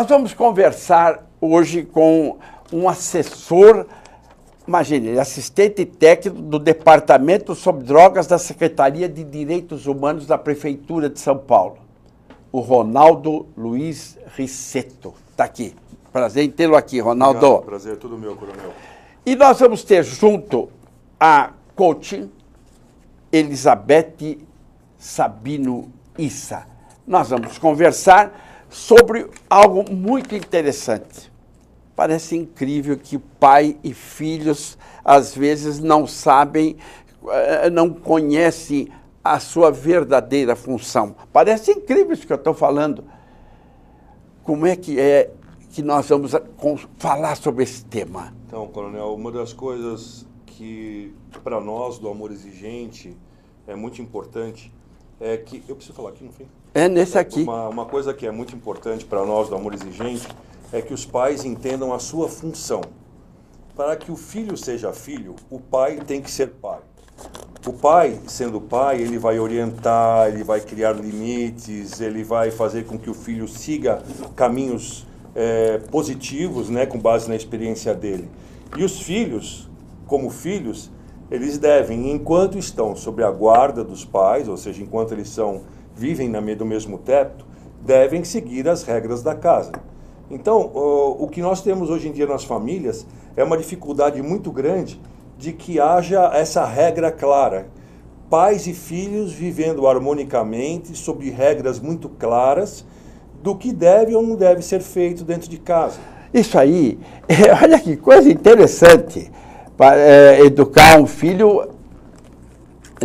Nós vamos conversar hoje com um assessor, imagine, assistente técnico do Departamento sobre Drogas da Secretaria de Direitos Humanos da Prefeitura de São Paulo, o Ronaldo Luiz Rissetto. Está aqui. Prazer em tê-lo aqui, Ronaldo. Obrigado, prazer é todo meu, coronel. E nós vamos ter junto a coaching Elizabeth Sabino Issa. Nós vamos conversar sobre algo muito interessante. Parece incrível que pai e filhos, às vezes, não sabem, não conhecem a sua verdadeira função. Parece incrível isso que eu estou falando. Como é que nós vamos falar sobre esse tema? Então, coronel, uma das coisas que, para nós, do Amor Exigente, é muito importante, é que... Eu preciso falar aqui, no fim? É nesse aqui. Uma coisa que é muito importante para nós, do Amor Exigente, é que os pais entendam a sua função. Para que o filho seja filho, o pai tem que ser pai. O pai, sendo pai, ele vai orientar, ele vai criar limites, ele vai fazer com que o filho siga caminhos positivos, né, com base na experiência dele. E os filhos, como filhos, eles devem, enquanto estão sob a guarda dos pais, ou seja, enquanto eles vivem do mesmo teto, devem seguir as regras da casa. Então, o que nós temos hoje em dia nas famílias é uma dificuldade muito grande de que haja essa regra clara. Pais e filhos vivendo harmonicamente, sob regras muito claras, do que deve ou não deve ser feito dentro de casa. Isso aí, olha que coisa interessante. Educar um filho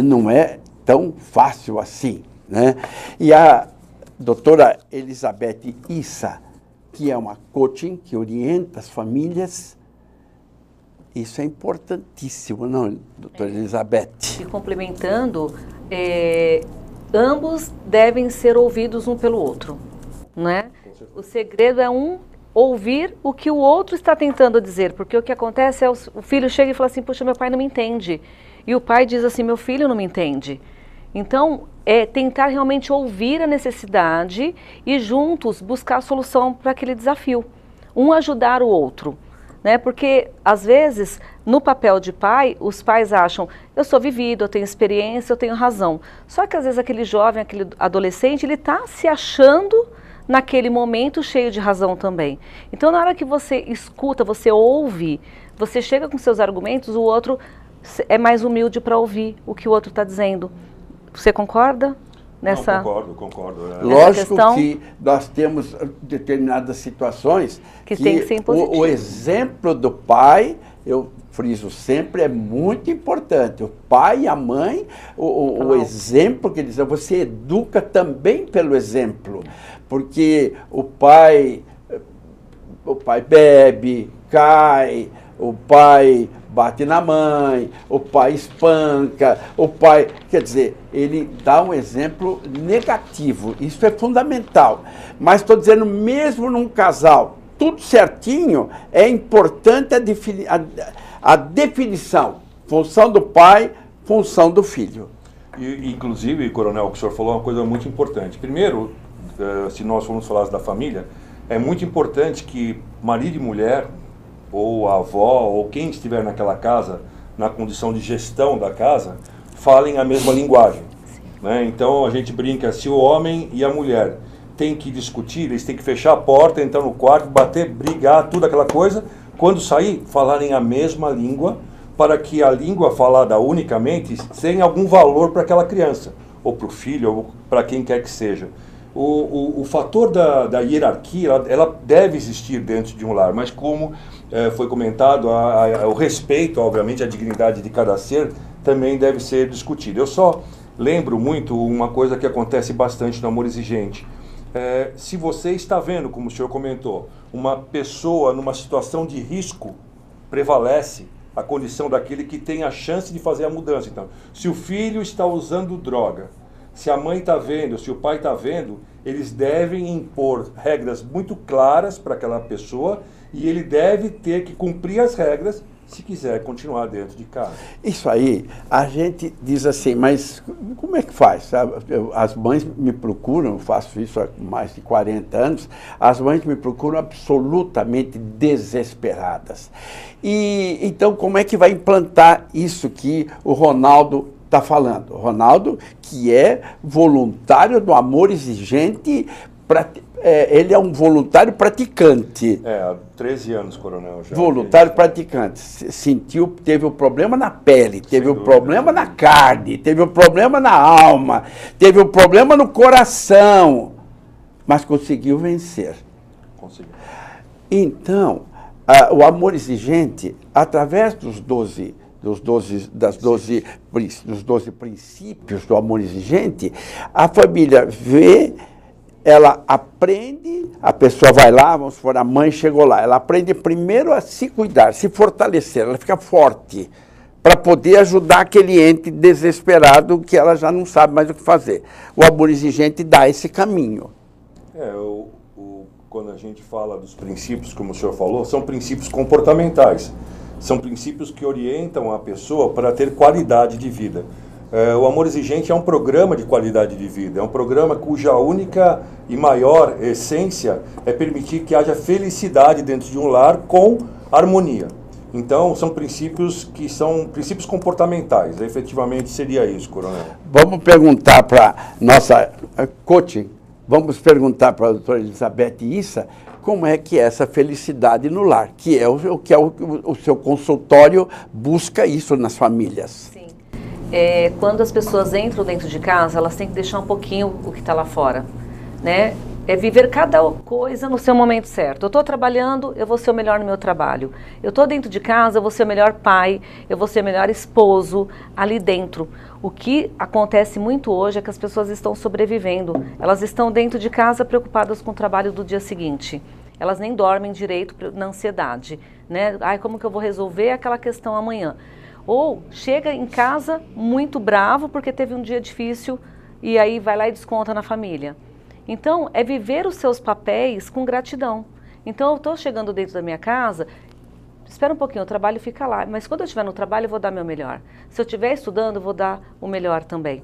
não é tão fácil assim, né? E a doutora Elizabeth Issa, que é uma coaching que orienta as famílias, isso é importantíssimo, não, doutora Elizabeth? E complementando, ambos devem ser ouvidos um pelo outro, né? O segredo é ouvir o que o outro está tentando dizer, porque o que acontece é o filho chega e fala assim, poxa, meu pai não me entende. E o pai diz assim, meu filho não me entende. Então, é tentar realmente ouvir a necessidade e juntos buscar a solução para aquele desafio. Um ajudar o outro, né? Porque, às vezes, no papel de pai, os pais acham, eu sou vivido, eu tenho experiência, eu tenho razão. Só que, às vezes, aquele jovem, aquele adolescente, ele está se achando naquele momento cheio de razão também. Então, na hora que você escuta, você ouve, você chega com seus argumentos, o outro é mais humilde para ouvir o que o outro está dizendo. Você concorda nessa? Não, concordo. Lógico que nós temos determinadas situações que tem que ser positivo. O exemplo do pai, eu friso sempre, é muito importante. O pai e a mãe, o exemplo que eles dão, você educa também pelo exemplo. Porque o pai bebe, cai, o pai bate na mãe, o pai espanca, o pai... Quer dizer, ele dá um exemplo negativo. Isso é fundamental. Mas estou dizendo, mesmo num casal, tudo certinho, é importante a definição. Função do pai, função do filho. E, inclusive, coronel, o que o senhor falou é uma coisa muito importante. Primeiro, se nós formos falar da família, é muito importante que marido e mulher, ou a avó, ou quem estiver naquela casa, na condição de gestão da casa, falem a mesma linguagem, né? Então a gente brinca, se o homem e a mulher têm que discutir, eles têm que fechar a porta, entrar no quarto, bater, brigar, tudo aquela coisa, quando sair, falarem a mesma língua, para que a língua falada unicamente tenha algum valor para aquela criança, ou para o filho, ou para quem quer que seja. O fator da hierarquia, ela deve existir dentro de um lar, mas como foi comentado, o respeito, obviamente, à dignidade de cada ser também deve ser discutido. Eu só lembro muito uma coisa que acontece bastante no Amor Exigente. Se você está vendo, como o senhor comentou, uma pessoa numa situação de risco, prevalece a condição daquele que tem a chance de fazer a mudança. Então, se o filho está usando droga, se a mãe está vendo, se o pai está vendo, eles devem impor regras muito claras para aquela pessoa e ele deve ter que cumprir as regras se quiser continuar dentro de casa. Isso aí, a gente diz assim, mas como é que faz? Sabe? As mães me procuram, eu faço isso há mais de 40 anos, as mães me procuram absolutamente desesperadas. E então, como é que vai implantar isso que o Ronaldo está falando? O Ronaldo, que é voluntário do Amor Exigente, ele é um voluntário praticante. Há 13 anos, coronel. Já voluntário praticante. Teve um problema na pele, teve um problema na carne, teve um problema na alma, teve um problema no coração, mas conseguiu vencer. Conseguiu. Então, o Amor Exigente, através dos 12 princípios do Amor Exigente, a família vê, ela aprende, a pessoa vai lá, vamos supor, a mãe chegou lá, ela aprende primeiro a se cuidar, se fortalecer, ela fica forte, para poder ajudar aquele ente desesperado que ela já não sabe mais o que fazer. O Amor Exigente dá esse caminho. Quando a gente fala dos princípios, como o senhor falou, são princípios comportamentais, são princípios que orientam a pessoa para ter qualidade de vida. O Amor Exigente é um programa de qualidade de vida, é um programa cuja única e maior essência é permitir que haja felicidade dentro de um lar com harmonia. Então, são princípios que são princípios comportamentais, efetivamente seria isso, coronel. Vamos perguntar para nossa coaching, vamos perguntar para a doutora Elizabeth Issa como é que é essa felicidade no lar, que é o seu consultório busca isso nas famílias. Sim. Quando as pessoas entram dentro de casa, elas têm que deixar um pouquinho o que está lá fora, né? É viver cada coisa no seu momento certo. Eu estou trabalhando, eu vou ser o melhor no meu trabalho. Eu estou dentro de casa, eu vou ser o melhor pai, eu vou ser o melhor esposo ali dentro. O que acontece muito hoje é que as pessoas estão sobrevivendo. Elas estão dentro de casa preocupadas com o trabalho do dia seguinte. Elas nem dormem direito na ansiedade, né? Ai, como que eu vou resolver aquela questão amanhã? Ou chega em casa muito bravo porque teve um dia difícil e aí vai lá e desconta na família. Então, é viver os seus papéis com gratidão. Então, eu estou chegando dentro da minha casa, espera um pouquinho, o trabalho fica lá, mas quando eu estiver no trabalho, eu vou dar meu melhor. Se eu estiver estudando, eu vou dar o melhor também.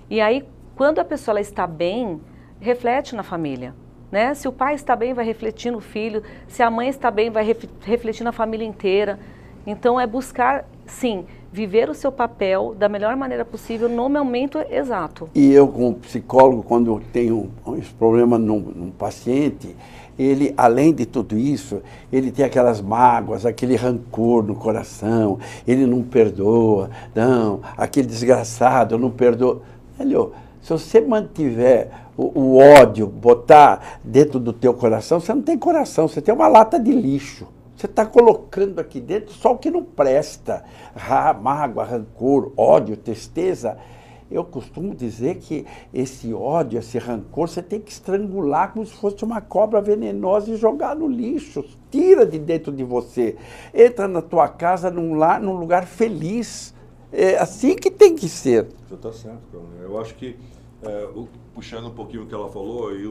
E aí, quando a pessoa ela está bem, reflete na família. Né? Se o pai está bem, vai refletir no filho. Se a mãe está bem, vai refletir na família inteira. Então, é buscar, sim, viver o seu papel da melhor maneira possível no momento exato. E eu, como psicólogo, quando eu tenho um problema num paciente, ele, além de tudo isso, ele tem aquelas mágoas, aquele rancor no coração, ele não perdoa, não, aquele desgraçado, eu não perdoa. Velho, se você mantiver o ódio, botar dentro do teu coração, você não tem coração, você tem uma lata de lixo. Você está colocando aqui dentro só o que não presta. Mágoa, rancor, ódio, tristeza. Eu costumo dizer que esse ódio, esse rancor, você tem que estrangular como se fosse uma cobra venenosa e jogar no lixo. Tira de dentro de você. Entra na tua casa, num lugar feliz. É assim que tem que ser. Você está certo, coronel. Eu acho que, puxando um pouquinho o que ela falou, e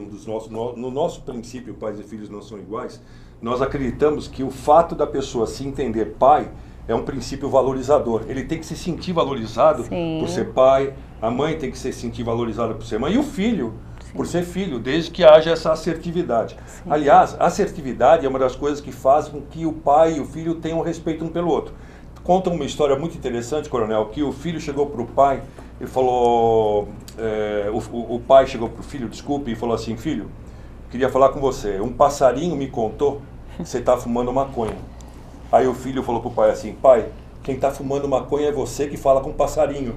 no nosso princípio, pais e filhos não são iguais, nós acreditamos que o fato da pessoa se entender pai é um princípio valorizador. Ele tem que se sentir valorizado por ser pai, a mãe tem que se sentir valorizada por ser mãe, e o filho por ser filho, desde que haja essa assertividade. Sim. Aliás, a assertividade é uma das coisas que faz com que o pai e o filho tenham respeito um pelo outro. Conta uma história muito interessante, coronel, que o filho chegou para o pai e falou, o pai chegou para o filho, desculpe, e falou assim: filho, queria falar com você, um passarinho me contou que você está fumando maconha. Aí o filho falou para o pai assim: pai, quem está fumando maconha é você que fala com um passarinho.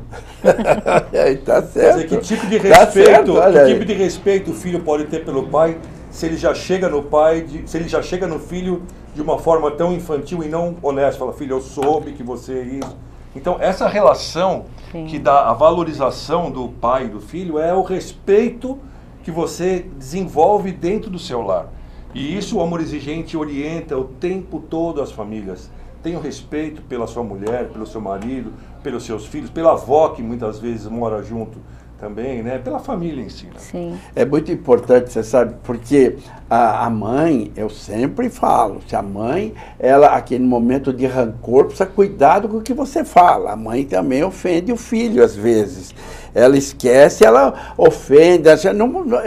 Tá certo. Quer dizer, que tipo de respeito, que tipo de respeito o filho pode ter pelo pai se ele já chega no pai, se ele já chega no filho de uma forma tão infantil e não honesta? Fala: filho, eu soube que você é isso. Então, essa relação que dá a valorização do pai e do filho é o respeito que você desenvolve dentro do seu lar. E isso o Amor Exigente orienta o tempo todo as famílias. Tenha respeito pela sua mulher, pelo seu marido, pelos seus filhos, pela avó que muitas vezes mora junto também, né? Pela família em si. Né? Sim. É muito importante, você sabe, porque a mãe, eu sempre falo, se a mãe, ela, aquele momento de rancor, precisa cuidar com o que você fala. A mãe também ofende o filho, às vezes. Ela esquece, ela ofende.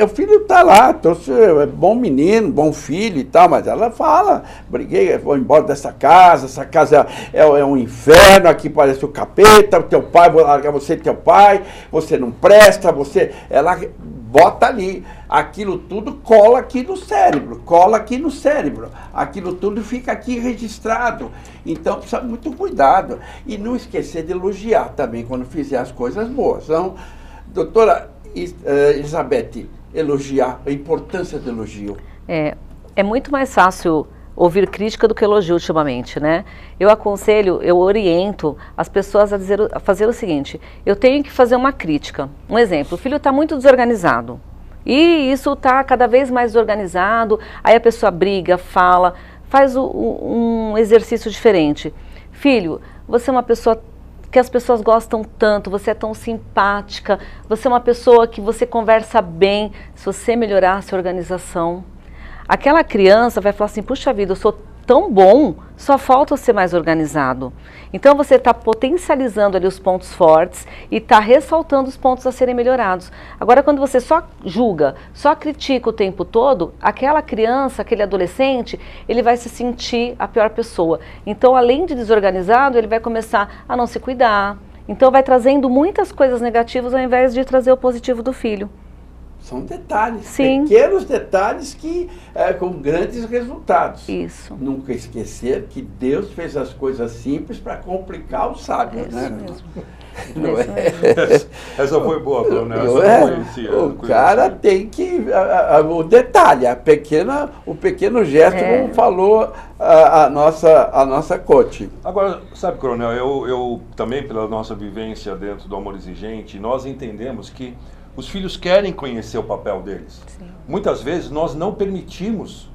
O filho está lá, é bom menino, bom filho e tal, mas ela fala, briguei, vou embora dessa casa, essa casa é um inferno, aqui parece o capeta, o teu pai, vou largar você e teu pai, você não presta, ela bota ali, aquilo tudo cola aqui no cérebro, aquilo tudo fica aqui registrado, então precisa muito cuidado, e não esquecer de elogiar também quando fizer as coisas boas. Então, doutora Elizabeth, elogiar, a importância do elogio. É muito mais fácil ouvir crítica do que elogio ultimamente, né? Eu aconselho, eu oriento as pessoas a fazer o seguinte: eu tenho que fazer uma crítica. Um exemplo, o filho está muito desorganizado e isso está cada vez mais desorganizado, aí a pessoa briga, fala, faz um exercício diferente. Filho, você é uma pessoa que as pessoas gostam tanto, você é tão simpática, você é uma pessoa que você conversa bem, se você melhorar a sua organização, aquela criança vai falar assim, puxa vida, eu sou tão bom, só falta eu ser mais organizado. Então você está potencializando ali os pontos fortes e está ressaltando os pontos a serem melhorados. Agora, quando você só julga, só critica o tempo todo, aquela criança, aquele adolescente, ele vai se sentir a pior pessoa. Então, além de desorganizado, ele vai começar a não se cuidar. Então, vai trazendo muitas coisas negativas ao invés de trazer o positivo do filho. São detalhes, Sim. Pequenos detalhes que com grandes resultados. Isso. Nunca esquecer que Deus fez as coisas simples para complicar o sábio, Isso né? mesmo. Não Isso é? mesmo. Essa foi boa, Coronel. Não Essa é? não conhecia, O não conhecia. cara tem que... o detalhe, o pequeno gesto, como falou a nossa coach. Agora, sabe, Coronel, eu também, pela nossa vivência dentro do Amor Exigente, nós entendemos que os filhos querem conhecer o papel deles. Sim. Muitas vezes nós não permitimos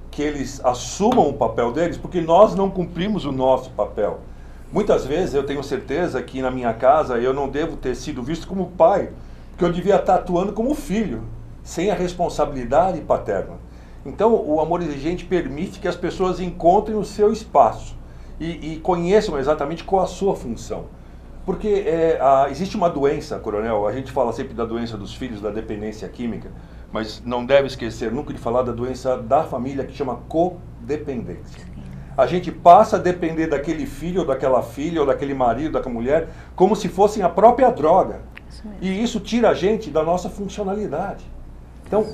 que eles assumam o papel deles porque nós não cumprimos o nosso papel. Muitas vezes eu tenho certeza que na minha casa eu não devo ter sido visto como pai, porque eu devia estar atuando como filho, sem a responsabilidade paterna. Então o Amor Exigente permite que as pessoas encontrem o seu espaço e conheçam exatamente qual a sua função. Porque existe uma doença, Coronel, a gente fala sempre da doença dos filhos, da dependência química, mas não deve esquecer nunca de falar da doença da família que chama codependência. A gente passa a depender daquele filho, ou daquela filha, ou daquele marido, daquela mulher, como se fossem a própria droga. E isso tira a gente da nossa funcionalidade. Então,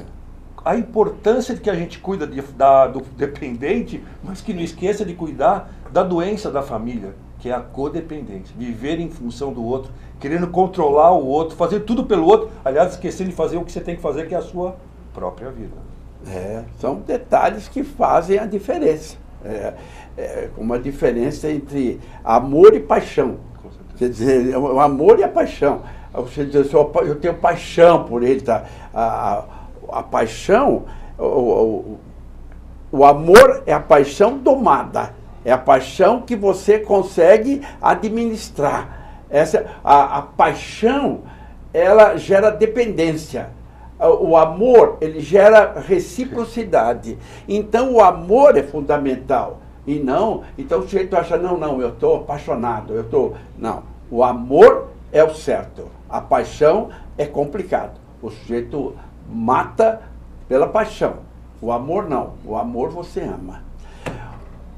a importância de que a gente cuida do dependente, mas que não esqueça de cuidar da doença da família, que é a codependência. Viver em função do outro, querendo controlar o outro, fazer tudo pelo outro, aliás, esquecendo de fazer o que você tem que fazer, que é a sua própria vida. São detalhes que fazem a diferença. Uma diferença entre amor e paixão. Quer dizer, o amor e a paixão. Você diz assim, eu tenho paixão por ele. Tá? A paixão, o amor é a paixão domada. É a paixão que você consegue administrar. A paixão, ela gera dependência. O amor, ele gera reciprocidade. Então, o amor é fundamental. E não, então o sujeito acha, não, eu estou apaixonado, Não, o amor é o certo. A paixão é complicado. O sujeito mata pela paixão. O amor não. O amor você ama.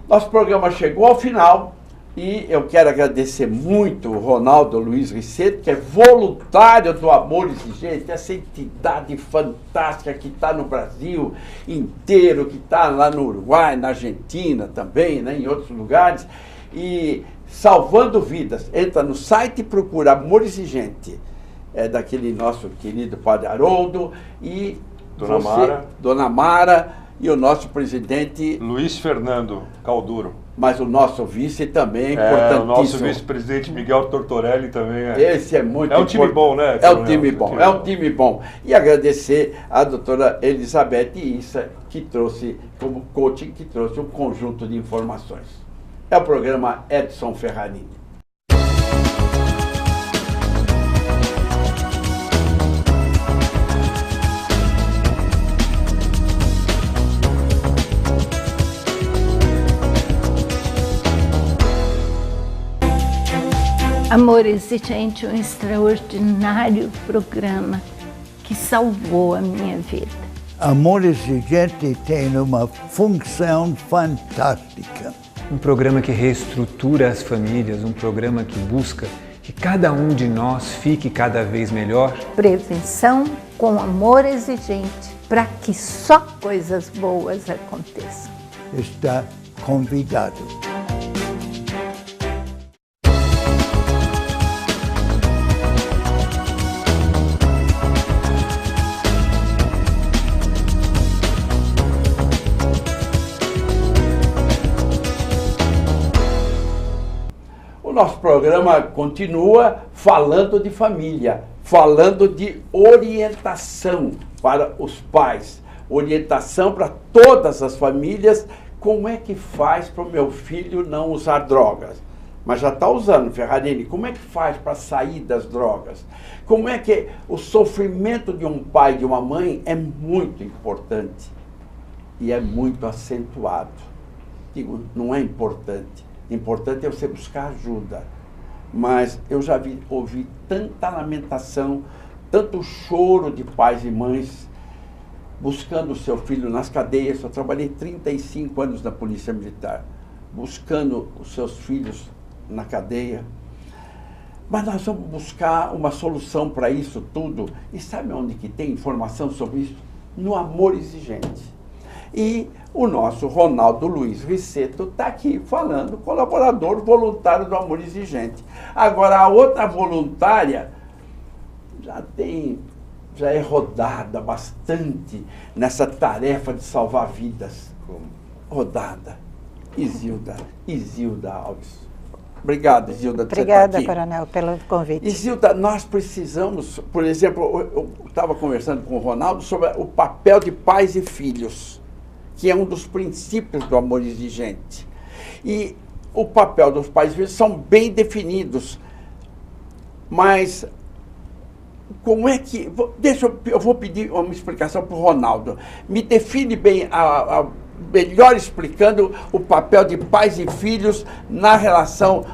Nosso programa chegou ao final e eu quero agradecer muito o Ronaldo Luiz Riceto, que é voluntário do Amor Exigente, essa entidade fantástica que está no Brasil inteiro, que está lá no Uruguai, na Argentina também, né, em outros lugares, e salvando vidas. Entra no site e procura Amor Exigente, daquele nosso querido Padre Haroldo e Dona Mara, e o nosso presidente... Luiz Fernando Calduro. Mas o nosso vice também é importantíssimo. O nosso vice-presidente Miguel Tortorelli também Esse é muito importante. É um time bom, né? É um time bom. E agradecer à doutora Elizabeth Issa, que trouxe, como coaching, que trouxe um conjunto de informações. É o programa Edson Ferrarini. Amor Exigente é um extraordinário programa que salvou a minha vida. Amor Exigente tem uma função fantástica. Um programa que reestrutura as famílias, um programa que busca que cada um de nós fique cada vez melhor. Prevenção com amor exigente, para que só coisas boas aconteçam. Está convidado. O nosso programa continua falando de família, falando de orientação para os pais, orientação para todas as famílias. Como é que faz para o meu filho não usar drogas? Mas já está usando, Ferrarini. Como é que faz para sair das drogas? Como é que o sofrimento de um pai e de uma mãe é muito importante e é muito acentuado. Digo, não é importante. Importante é você buscar ajuda. Mas eu já ouvi tanta lamentação, tanto choro de pais e mães buscando o seu filho nas cadeias. Eu trabalhei 35 anos na Polícia Militar, buscando os seus filhos na cadeia. Mas nós vamos buscar uma solução para isso tudo. E sabe onde que tem informação sobre isso? No Amor Exigente. E o nosso Ronaldo Luiz Riceto está aqui falando, colaborador voluntário do Amor Exigente. Agora, a outra voluntária já é rodada bastante nessa tarefa de salvar vidas. Rodada. Isilda Alves. Obrigado, Isilda. Obrigada, Coronel, pelo convite. Isilda, nós precisamos, por exemplo, eu estava conversando com o Ronaldo sobre o papel de pais e filhos, que é um dos princípios do Amor Exigente. E o papel dos pais e filhos são bem definidos, mas como é que... eu vou pedir uma explicação para o Ronaldo. Me define bem, melhor explicando o papel de pais e filhos na relação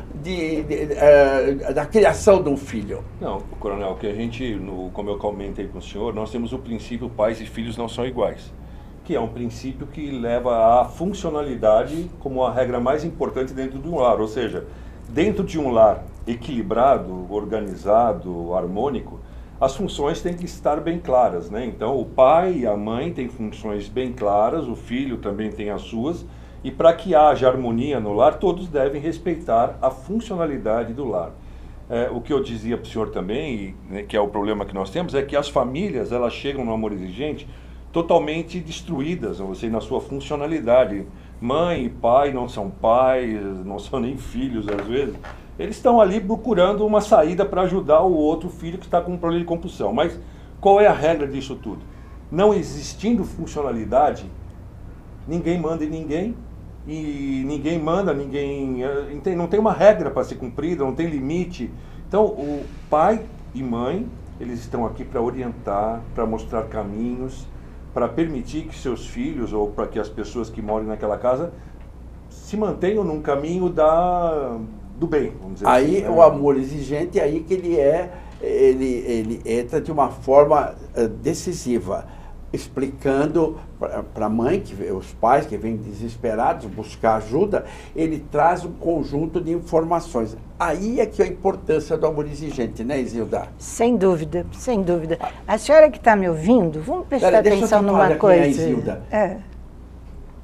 da criação de um filho. Não, Coronel, que a gente, como eu comentei com o senhor, nós temos o princípio pais e filhos não são iguais, que é um princípio que leva à funcionalidade como a regra mais importante dentro de um lar. Ou seja, dentro de um lar equilibrado, organizado, harmônico, as funções têm que estar bem claras, né? Então, o pai e a mãe têm funções bem claras, o filho também tem as suas, e para que haja harmonia no lar, todos devem respeitar a funcionalidade do lar. O que eu dizia para o senhor também, né, que é o problema que nós temos, é que as famílias, elas chegam no Amor Exigente totalmente destruídas, ou seja, na sua funcionalidade. Mãe e pai não são pais, não são nem filhos às vezes. Eles estão ali procurando uma saída para ajudar o outro filho que está com um problema de compulsão. Mas qual é a regra disso tudo? Não existindo funcionalidade, ninguém manda em ninguém, e ninguém manda, não tem uma regra para ser cumprida, não tem limite. Então, o pai e mãe, eles estão aqui para orientar, para mostrar caminhos, para permitir que seus filhos, ou para que as pessoas que moram naquela casa, se mantenham num caminho do bem, vamos dizer assim. Aí o Amor Exigente, aí que ele entra de uma forma decisiva, explicando para a mãe, os pais que vêm desesperados buscar ajuda, ele traz um conjunto de informações. Aí é que é a importância do Amor Exigente, né, Isilda? Sem dúvida, sem dúvida. A senhora que está me ouvindo, vamos prestar atenção numa coisa. Deixa eu te falar, Isilda.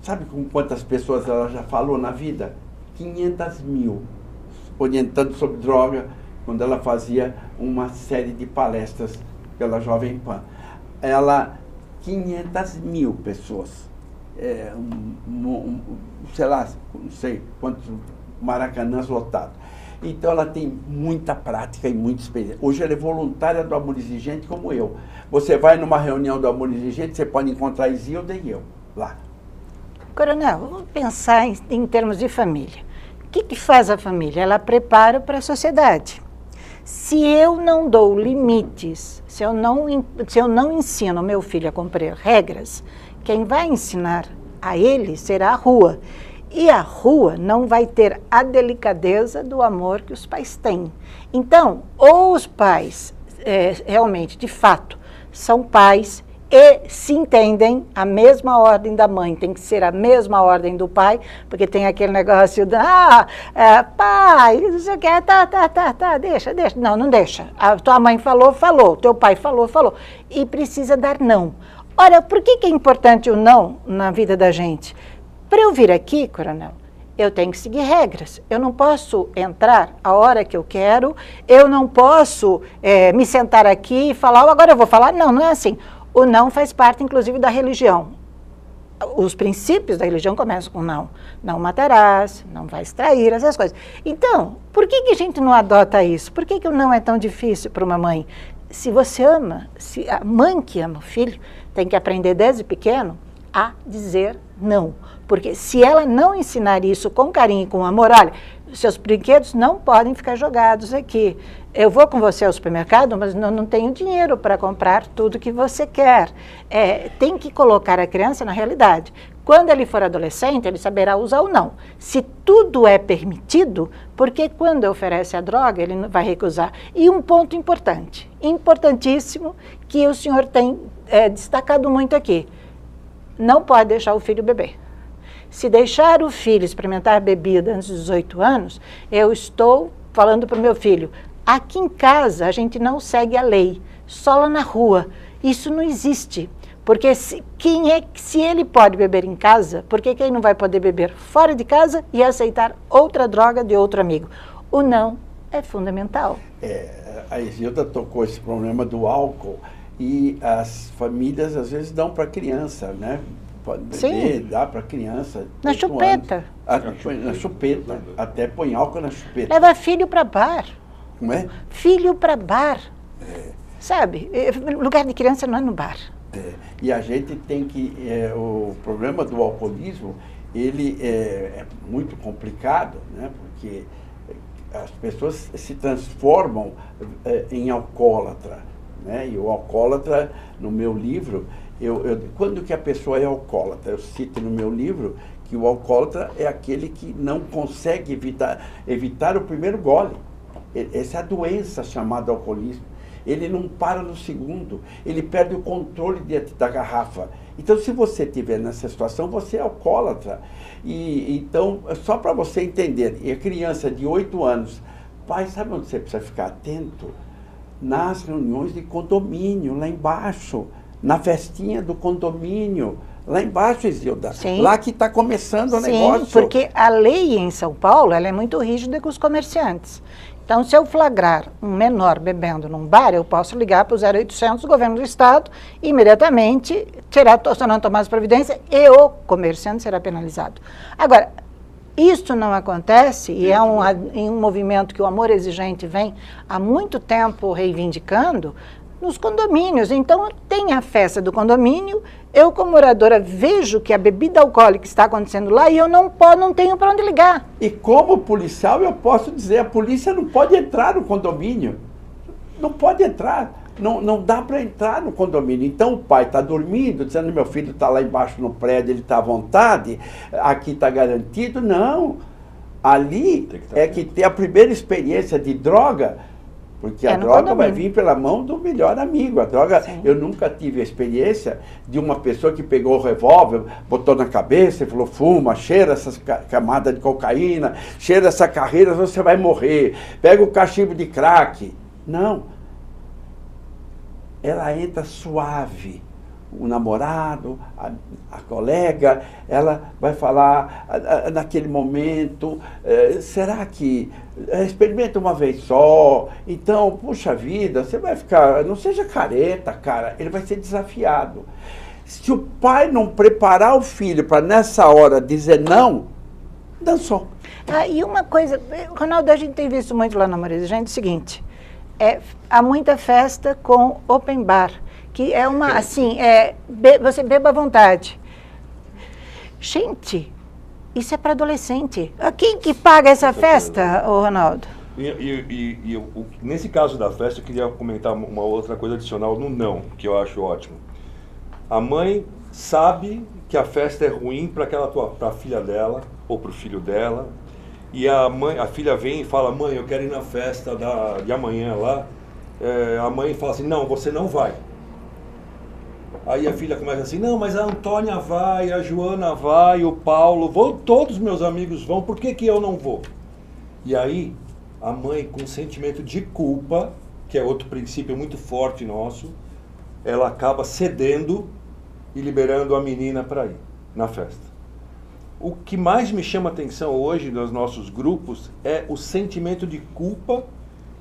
Sabe com quantas pessoas ela já falou na vida? 500 mil. Orientando sobre droga, quando ela fazia uma série de palestras pela Jovem Pan. 500 mil pessoas, sei lá, não sei quantos Maracanãs lotados. Então ela tem muita prática e muita experiência. Hoje ela é voluntária do Amor Exigente como eu. Você vai numa reunião do Amor Exigente, você pode encontrar a Isilda e eu lá. Coronel, vamos pensar em termos de família. O que faz a família? Ela prepara para a sociedade. Se eu não dou limites, se eu não ensino meu filho a cumprir regras, quem vai ensinar a ele será a rua. E a rua não vai ter a delicadeza do amor que os pais têm. Então, ou os pais realmente, de fato, são pais e se entendem, a mesma ordem da mãe tem que ser a mesma ordem do pai, porque tem aquele negócio de, pai, não sei o que, deixa. Não, não deixa. A tua mãe falou, teu pai falou. E precisa dar não. Olha, por que é importante o não na vida da gente? Para eu vir aqui, coronel, eu tenho que seguir regras. Eu não posso entrar a hora que eu quero, eu não posso me sentar aqui e falar, agora eu vou falar. Não, não é assim. O não faz parte, inclusive, da religião. Os princípios da religião começam com não. Não matarás, não vais trair, essas coisas. Então, por que a gente não adota isso? Por que o não é tão difícil para uma mãe? Se você ama, se a mãe que ama o filho tem que aprender desde pequeno a dizer não. Porque se ela não ensinar isso com carinho e com amor, olha, seus brinquedos não podem ficar jogados aqui. Eu vou com você ao supermercado, mas não tenho dinheiro para comprar tudo que você quer. Tem que colocar a criança na realidade. Quando ele for adolescente, ele saberá usar ou não. Se tudo é permitido, porque quando oferece a droga, ele não vai recusar. E um ponto importante, importantíssimo, que o senhor tem destacado muito aqui. Não pode deixar o filho beber. Se deixar o filho experimentar bebida antes dos 18 anos, eu estou falando para o meu filho, aqui em casa a gente não segue a lei, só lá na rua. Isso não existe. Porque se ele pode beber em casa, por que ele não vai poder beber fora de casa e aceitar outra droga de outro amigo? O não é fundamental. A Isilda tocou esse problema do álcool e as famílias às vezes dão para a criança, né? Pode beber, dá para a criança. Na chupeta. Na chupeta. Até põe álcool na chupeta. Leva filho para bar. Como é? Filho para bar. Sabe? Lugar de criança não é no bar. E a gente tem que... o problema do alcoolismo, ele é muito complicado, né? Porque as pessoas se transformam em alcoólatra, né? E o alcoólatra, no meu livro... quando que a pessoa é alcoólatra? Eu cito no meu livro que o alcoólatra é aquele que não consegue evitar o primeiro gole. Essa é a doença chamada alcoolismo. Ele não para no segundo, ele perde o controle diante da garrafa. Então, se você estiver nessa situação, você é alcoólatra. Então, só para você entender, e a criança de 8 anos, pai, sabe onde você precisa ficar atento? Nas reuniões de condomínio, lá embaixo. Na festinha do condomínio, lá embaixo, Isilda. Sim. Lá que está começando o negócio. Sim, porque a lei em São Paulo ela é muito rígida com os comerciantes. Então, se eu flagrar um menor bebendo num bar, eu posso ligar para o 0800 do governo do estado e imediatamente se não tomar as providências e o comerciante será penalizado. Agora, isso não acontece e é um movimento que o Amor Exigente vem há muito tempo reivindicando, nos condomínios. Então, tem a festa do condomínio, eu como moradora vejo que a bebida alcoólica está acontecendo lá e eu não tenho para onde ligar. E como policial eu posso dizer, a polícia não pode entrar no condomínio. Não pode entrar. Não dá para entrar no condomínio. Então o pai está dormindo, dizendo meu filho está lá embaixo no prédio, ele está à vontade, aqui está garantido. Não. Ali que tem a primeira experiência de droga. Porque a droga vai vir pela mão do melhor amigo. A droga, eu nunca tive a experiência de uma pessoa que pegou o revólver, botou na cabeça e falou, fuma, cheira essas camadas de cocaína, cheira essa carreira, você vai morrer. Pega o cachimbo de crack. Não. Ela entra suave. O namorado, a colega, ela vai falar naquele momento, será que experimenta uma vez só, então, puxa vida, você vai ficar, não seja careta, cara, ele vai ser desafiado. Se o pai não preparar o filho para nessa hora dizer não, dançou. E uma coisa, Ronaldo, a gente tem visto muito lá no Amor Exigente, é o seguinte, há muita festa com open bar, que é uma, assim, você beba à vontade. Gente, isso é para adolescente. Quem que paga essa festa, Ronaldo? Nesse caso da festa, eu queria comentar uma outra coisa adicional no não, que eu acho ótimo. A mãe sabe que a festa é ruim para a filha dela ou para o filho dela. E a filha vem e fala, mãe, eu quero ir na festa de amanhã lá. A mãe fala assim, não, você não vai. Aí a filha começa assim, não, mas a Antônia vai, a Joana vai, o Paulo, todos os meus amigos vão, por que eu não vou? E aí a mãe, com sentimento de culpa, que é outro princípio muito forte nosso, ela acaba cedendo e liberando a menina para ir na festa. O que mais me chama a atenção hoje nos nossos grupos é o sentimento de culpa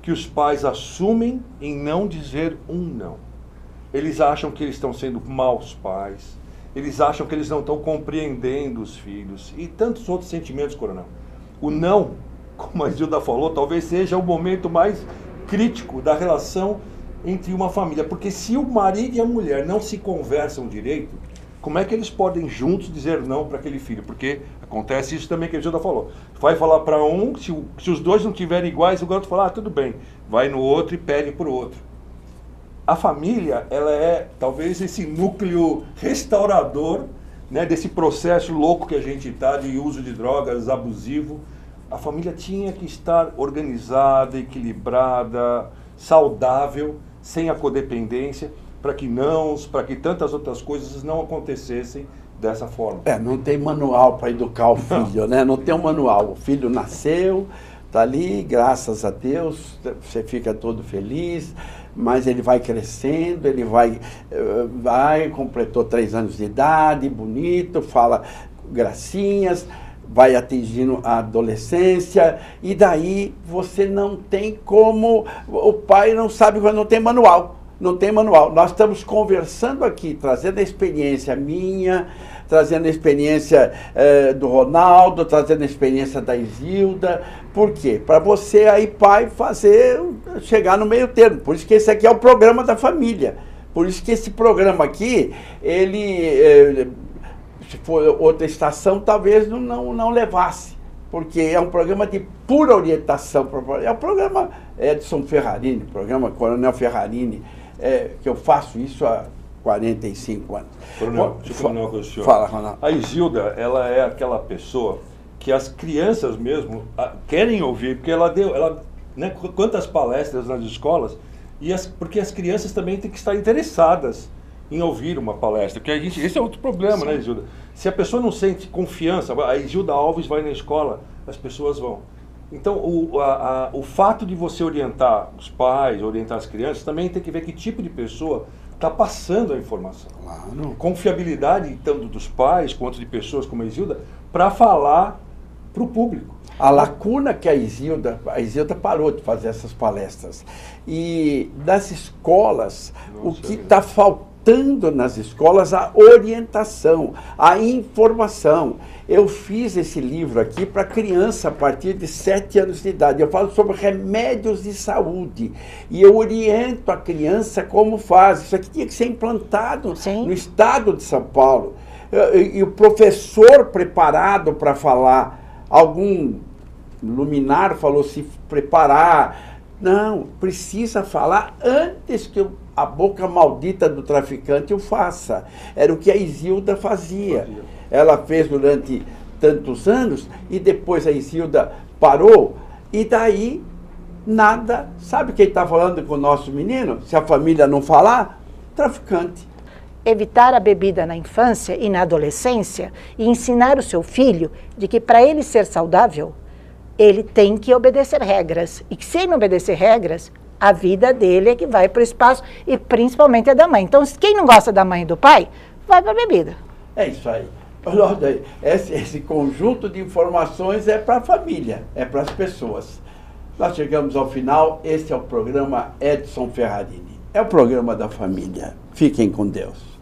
que os pais assumem em não dizer um não. Eles acham que eles estão sendo maus pais, eles acham que eles não estão compreendendo os filhos e tantos outros sentimentos, coronel. O não, como a Zilda falou, talvez seja o momento mais crítico da relação entre uma família, porque se o marido e a mulher não se conversam direito, como é que eles podem juntos dizer não para aquele filho? Porque acontece isso também que a Zilda falou. Vai falar para um, se os dois não estiverem iguais, o outro fala, tudo bem, vai no outro e pede para o outro. A família, ela é talvez esse núcleo restaurador, né, desse processo louco que a gente está de uso de drogas abusivo. A família tinha que estar organizada, equilibrada, saudável, sem a codependência, para que tantas outras coisas não acontecessem dessa forma. Não tem manual para educar o filho, né? Não tem um manual. O filho nasceu, está ali, graças a Deus, você fica todo feliz, mas ele vai crescendo, ele vai, completou 3 anos de idade, bonito, fala gracinhas, vai atingindo a adolescência, e daí você não tem como, o pai não sabe, não tem manual. Não tem manual. Nós estamos conversando aqui, trazendo a experiência minha, trazendo a experiência do Ronaldo, trazendo a experiência da Isilda. Por quê? Para você aí, pai, chegar no meio termo. Por isso que esse aqui é o programa da família. Por isso que esse programa aqui, ele, se for outra estação, talvez não levasse. Porque é um programa de pura orientação. É o programa Edson Ferrarini, programa Coronel Ferrarini, que eu faço isso há 45 anos. Coronel, deixa eu falar uma coisa, senhor. Fala, Ronaldo. A Isilda, ela é aquela pessoa que as crianças mesmo querem ouvir, porque né, quantas palestras nas escolas, porque as crianças também têm que estar interessadas em ouvir uma palestra, porque esse é outro problema, sim, né, Isilda? Se a pessoa não sente confiança, a Isilda Alves vai na escola, as pessoas vão. Então, o fato de você orientar os pais, orientar as crianças, também tem que ver que tipo de pessoa está passando a informação. Claro. Confiabilidade, tanto dos pais quanto de pessoas como a Isilda, para falar para o público. A lacuna que a Isilda parou de fazer essas palestras. E das escolas, o que está faltando nas escolas, a orientação, a informação. Eu fiz esse livro aqui para criança a partir de 7 anos de idade. Eu falo sobre remédios de saúde. E eu oriento a criança como faz. Isso aqui tinha que ser implantado, sim, no estado de São Paulo. E o professor preparado para falar, algum luminar falou se preparar. Não, precisa falar antes que a boca maldita do traficante o faça. Era o que a Isilda fazia. Ela fez durante tantos anos e depois a Isilda parou e daí nada. Sabe quem está falando com o nosso menino? Se a família não falar, traficante. Evitar a bebida na infância e na adolescência e ensinar o seu filho de que para ele ser saudável, ele tem que obedecer regras. E que se ele não obedecer regras, a vida dele é que vai para o espaço e principalmente a da mãe. Então, quem não gosta da mãe e do pai, vai para a bebida. É isso aí. Esse conjunto de informações é para a família, é para as pessoas. Nós chegamos ao final, esse é o programa Edson Ferrarini. É o programa da família. Fiquem com Deus.